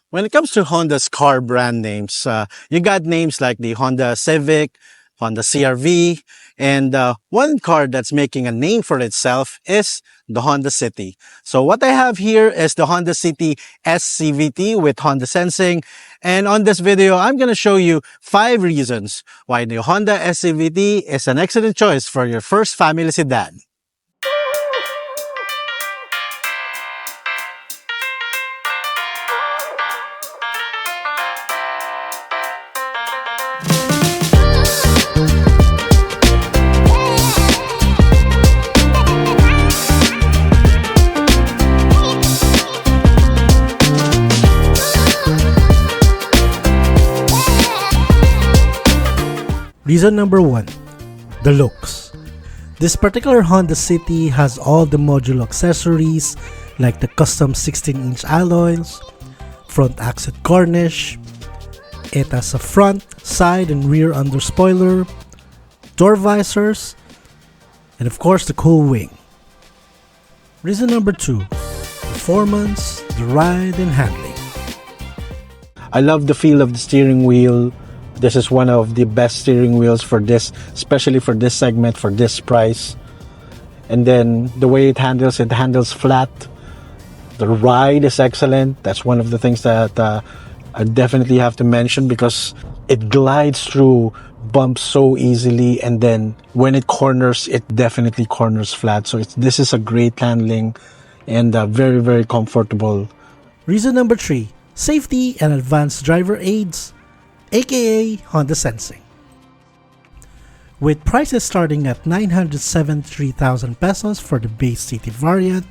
When it comes to Honda's car brand names, you got names like the Honda Civic, Honda CRV, and one car that's making a name for itself is the Honda City. So what I have here is the Honda City S CVT with Honda Sensing. And on this video, I'm going to show you 5 reasons why the Honda S CVT is an excellent choice for your first family sedan. Reason number 1, the looks. This particular Honda City has all the Modulo accessories like the custom 16-inch alloys, front accent garnish, it has a front, side, and rear under spoiler, door visors, and of course the cool wing. Reason number 2, performance, the ride, and handling. I love the feel of the steering wheel. This is one of the best steering wheels for this, especially for this segment, for this price. And then the way it handles flat. The ride is excellent. That's one of the things that I definitely have to mention because it glides through bumps so easily. And then when it corners, it definitely corners flat. So this is a great handling and very, very comfortable. Reason number 3, safety and advanced driver aids, aka Honda Sensing. With prices starting at 973,000 pesos for the base city variant,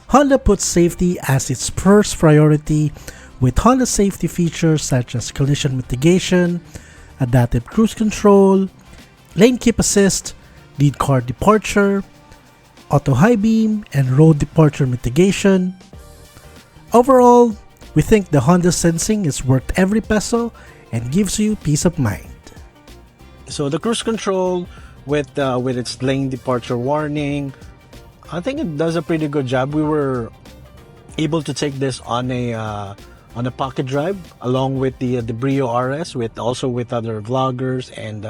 Honda puts safety as its first priority with Honda safety features such as collision mitigation, adaptive cruise control, lane keep assist, lead car departure, auto high beam, and road departure mitigation. Overall, we think the Honda Sensing is worth every peso and gives you peace of mind. So the cruise control with its lane departure warning, I think it does a pretty good job. We were able to take this on a pocket drive along with the Brio RS, with other vloggers and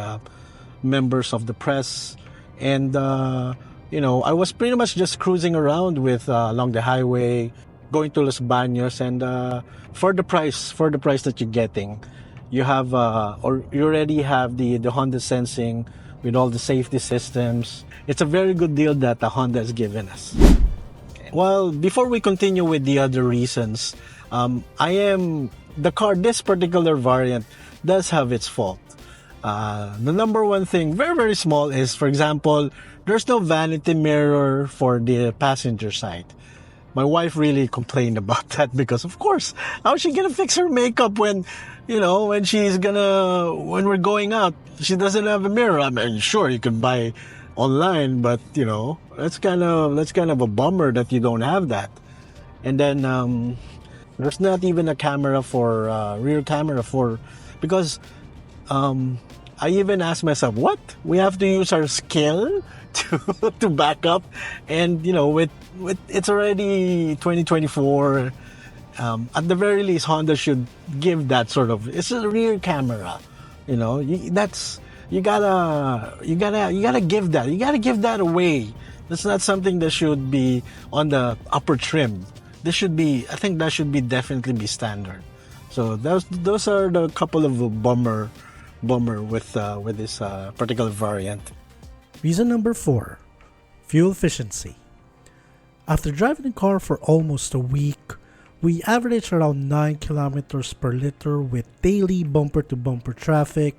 members of the press. And I was pretty much just cruising around with along the highway, going to Los Baños, and for the price that you're getting, you have you already have the Honda Sensing with all the safety systems. It's a very good deal that the Honda has given us. Well, before we continue with the other reasons, this particular variant does have its fault. The number one thing, very, very small, is, for example, there's no vanity mirror for the passenger side. My wife really complained about that because, of course, how's she gonna fix her makeup when we're going out? She doesn't have a mirror. I mean, sure, you can buy online, but that's kind of a bummer that you don't have that. And then there's not even a camera for rear camera because I even asked myself, what? We have to use our skill to back up, and with it's already 2024. At the very least, Honda should give that sort of. It's a rear camera, you gotta give that. You gotta give that away. That's not something that should be on the upper trim. I think that should definitely be standard. So those are the couple of bummer with this particular variant. Reason number 4, fuel efficiency. After driving the car for almost a week, we average around 9 kilometers per liter with daily bumper-to-bumper traffic,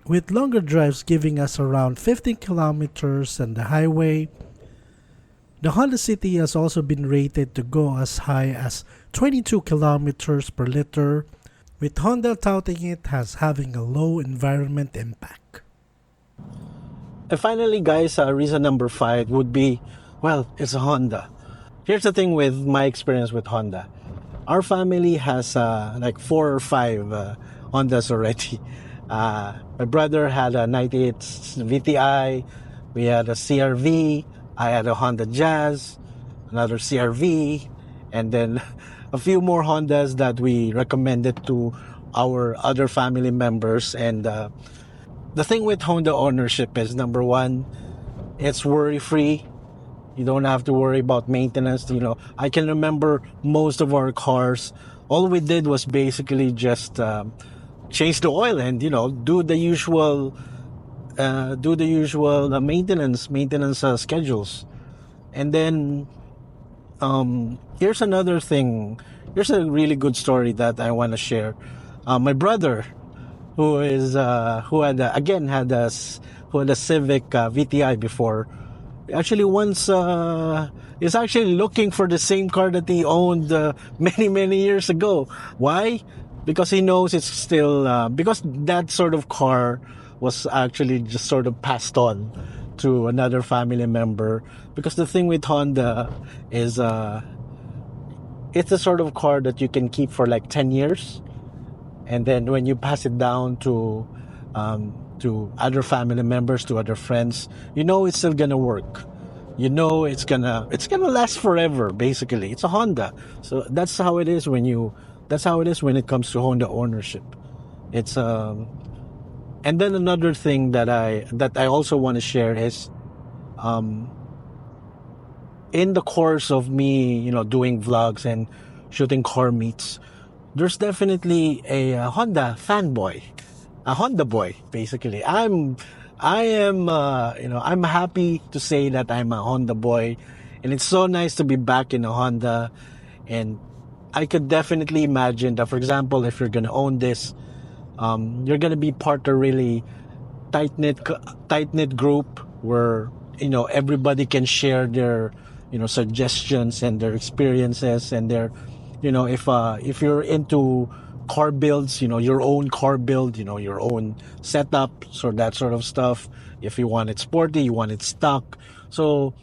with longer drives giving us around 15 kilometers on the highway. The Honda City has also been rated to go as high as 22 kilometers per liter, with Honda touting it as having a low environment impact. And finally, guys, reason number 5 would be, well, it's a Honda. Here's the thing with my experience with Honda. Our family has like 4 or 5 Hondas already. My brother had a 98 VTI. We had a CRV. I had a Honda Jazz, another CRV, and then a few more Hondas that we recommended to our other family members. And the thing with Honda ownership is, number one, it's worry-free. You don't have to worry about maintenance. You know, I can remember most of our cars, all we did was basically just change the oil and, you know, do the usual maintenance schedules. And then here's another thing. Here's a really good story that I want to share. My brother, who had a Civic VTI before, actually once is actually looking for the same car that he owned many years ago. Why? Because he knows it's still because that sort of car was actually just sort of passed on to another family member. Because the thing with Honda is it's a sort of car that you can keep for like 10 years, and then when you pass it down to other family members, to other friends, you know it's still gonna work. You know it's gonna last forever. Basically, it's a Honda. So that's how it is when it comes to Honda ownership. It's and then another thing that I also want to share is in the course of me, you know, doing vlogs and shooting car meets, there's definitely a Honda fanboy, a Honda boy. Basically, I am, I'm happy to say that I'm a Honda boy, and it's so nice to be back in a Honda. And I could definitely imagine that, for example, if you're gonna own this, you're gonna be part of a really tight knit group where, you know, everybody can share their, you know, suggestions and their experiences and their, you know, if you're into car builds, you know, your own car build, you know, your own setup, so that sort of stuff. If you want it sporty, you want it stock. So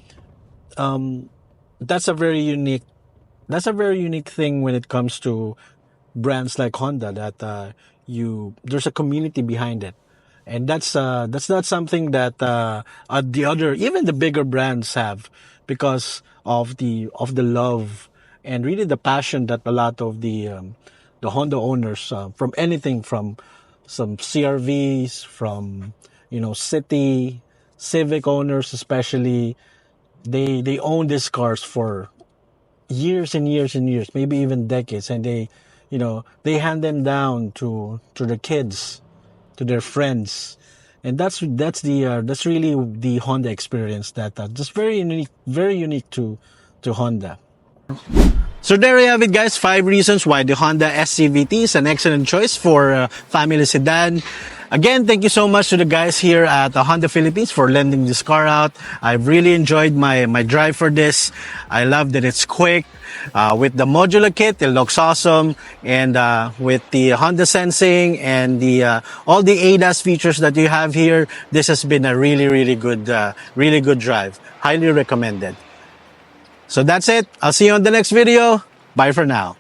that's a very unique thing when it comes to brands like Honda, that there's a community behind it. And that's not something that the other, even the bigger brands have, because of the love and really the passion that a lot of the Honda owners, from anything from some CRVs, from, you know, Civic owners especially, they own these cars for years and years and years, maybe even decades, and they, you know, they hand them down to their kids, to their friends. And that's really the Honda experience, that just very unique to Honda. So there you have it, guys. 5 reasons why the Honda S CVT is an excellent choice for family sedan. Again, thank you so much to the guys here at Honda Philippines for lending this car out. I've really enjoyed my drive for this. I love that it's quick. With the Modulo kit, it looks awesome. And with the Honda sensing and the all the ADAS features that you have here, this has been a really good drive. Highly recommended. So that's it. I'll see you on the next video. Bye for now.